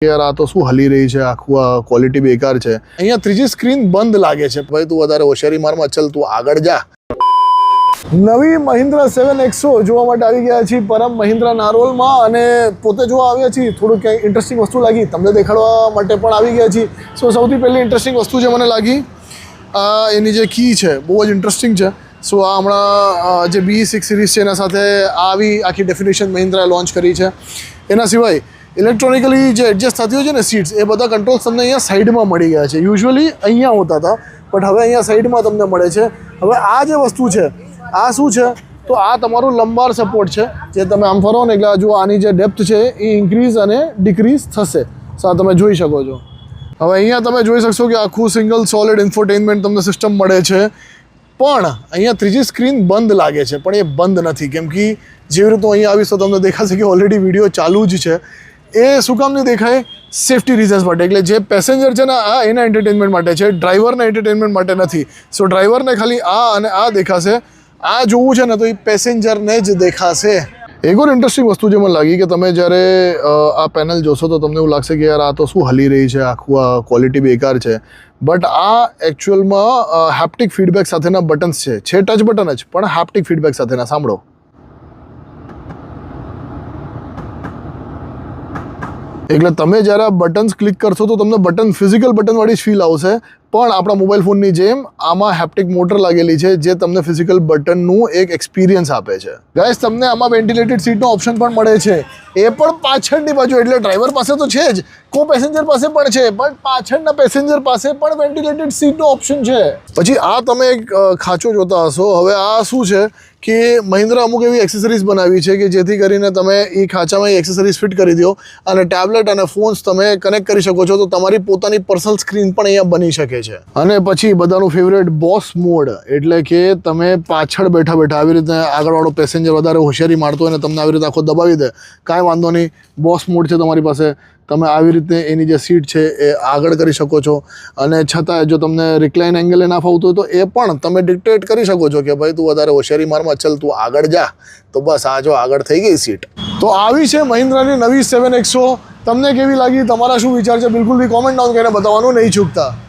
यार आ तो शू हली रही है आखू आ क्वॉलिटी बेकार है। अहींया ત્રીજી સ્ક્રીન બંધ લાગે છે ભાઈ, તું વધારે હોશિયારી મારમાં ચલ, તું આગળ જા। નવી મહિન્દ્રા 7XO જોવા માટે આવી ગયા છીએ પરમ મહિન્દ્રા નારોલમાં અને પોતે જોવા આવ્યા છીએ। થોડું કંઈ ઇન્ટરેસ્ટિંગ વસ્તુ લાગી તમને દેખાડવા માટે પણ આવી ગયા છીએ। સો સૌથી પહેલી ઇન્ટરેસ્ટિંગ વસ્તુ જે મને લાગી આ એની જે કી છે બહુ જ ઇન્ટરેસ્ટિંગ છે। સો આ હમણાં જે B6 સિરીઝ છે એના સાથે આવી આખી ડેફિનેશન મહિન્દ્રાએ લોન્ચ કરી છે। એના સિવાય ઇલેક્ટ્રોનિકલી જે એડજસ્ટ થતી હોય છે ને સીટ્સ, એ બધા કંટ્રોલ્સ તમને અહીંયા સાઈડમાં મળી ગયા છે। યુઝ્યુઅલી અહીંયા હોતા હતા બટ હવે અહીંયા સાઈડમાં તમને મળે છે। હવે આ જે વસ્તુ છે આ શું છે તો આ તમારું લંબાર સપોર્ટ છે, જે તમે આમ ફરો ને એટલે જો આની જે ડેપ્થ છે એ ઇન્ક્રીઝ અને ડિક્રીઝ થશે। સો તમે જોઈ શકો છો। હવે અહીંયા તમે જોઈ શકશો કે આખું સિંગલ સોલિડ ઇન્ફોટેઇનમેન્ટ તમને સિસ્ટમ મળે છે, પણ અહીંયા ત્રીજી સ્ક્રીન બંધ લાગે છે, પણ એ બંધ નથી, કેમ કે જેવી રીતે અહીંયા આવીશ તો તમને દેખાશે કે ઓલરેડી વિડીયો ચાલુ જ છે। એ શું કામ નહીં દેખાય? સેફ્ટી રીઝન્સ માટે। એટલે જે પેસેન્જર છે ને આ એના એન્ટરટેનમેન્ટ માટે છે, ડ્રાઈવરના એન્ટરટેનમેન્ટ માટે નથી। સો ડ્રાઈવરને ખાલી આ અને આ દેખાશે, આ જોવું છે ને તો એ પેસેન્જરને જ દેખાશે। એક और ઇન્ટરેસ્ટિંગ વસ્તુ જે મને લાગી કે તમે જ્યારે આ પેનલ જોશો તો તમને એવું લાગશે કે યાર આ તો શું હલી રહી છે, આખું આ ક્વોલિટી બેકાર છે, બટ આ એકચ્યુઅલમાં હેપ્ટિક ફીડબેક સાથેના બટન્સ છે ટચ બટન જ, પણ હેપ્ટિક ફીડબેક સાથેના। સાંભળો, એટલે તમે જ્યારે આ બટન્સ ક્લિક કરશો તો તમને બટન ફિઝિકલ બટનવાળી જ ફીલ આવશે, પણ આપણા મોબાઈલ ફોનની જેમ આમાં હેપ્ટિક મોટર લાગેલી છે જે તમને ફિઝિકલ બટનનું એક એક્સપિરિયન્સ આપે છે। ગાઈસ, તમને આમાં વેન્ટિલેટેડ સીટનો ઓપ્શન પણ મળે છે, એ પણ પાછળની બાજુ। એટલે ડ્રાઈવર પાસે તો છે જ, કો પેસેન્જર પાસે પણ છે, બટ પાછળના પેસેન્જર પાસે પણ વેન્ટિલેટેડ સીટનો ઓપ્શન છે। પછી આ તમે એક ખાંચો જોતા હશો। હવે આ શું છે કે મહિન્દ્રા અમુક એવી એક્સેસરીઝ બનાવી છે કે જેથી કરીને તમે એ ખાંચામાં એ એક્સેસરીઝ ફિટ કરી દો અને ટેબ્લેટ અને ફોન્સ તમે કનેક્ટ કરી શકો છો, તો તમારી પોતાની પર્સનલ સ્ક્રીન પણ અહીંયા બની શકે છે। અને પછી બધાનું ફેવરેટ બોસ મોડ, એટલે કે તમે પાછળ બેઠા બેઠા આવી રીતે આગળવાળો પેસેન્જર વધારે હોશિયારી મારતો હોય ને તમને આવી રીતે આખો દબાવી દે, કાંઈ વાંધો નહીં, બોસ મોડ છે તમારી પાસે। તમે આવી રીતે એની જે સીટ છે એ આગળ કરી શકો છો, અને છતાં જો તમને રિક્લાઇન એંગલે ના ફાવતું હોય તો એ પણ તમે ડિક્ટેટ કરી શકો છો કે ભાઈ તું વધારે હોશિયારી મારમાં ચલ, તું આગળ જા। તો બસ આ જો આગળ થઈ ગઈ સીટ। તો આવી છે મહિન્દ્રાની નવી 7XO। તમને કેવી લાગી, તમારા શું વિચાર છે, બિલકુલ બી કોમેન્ટ ડાઉન કરીને બતાવવાનું નહીં ચૂકતા।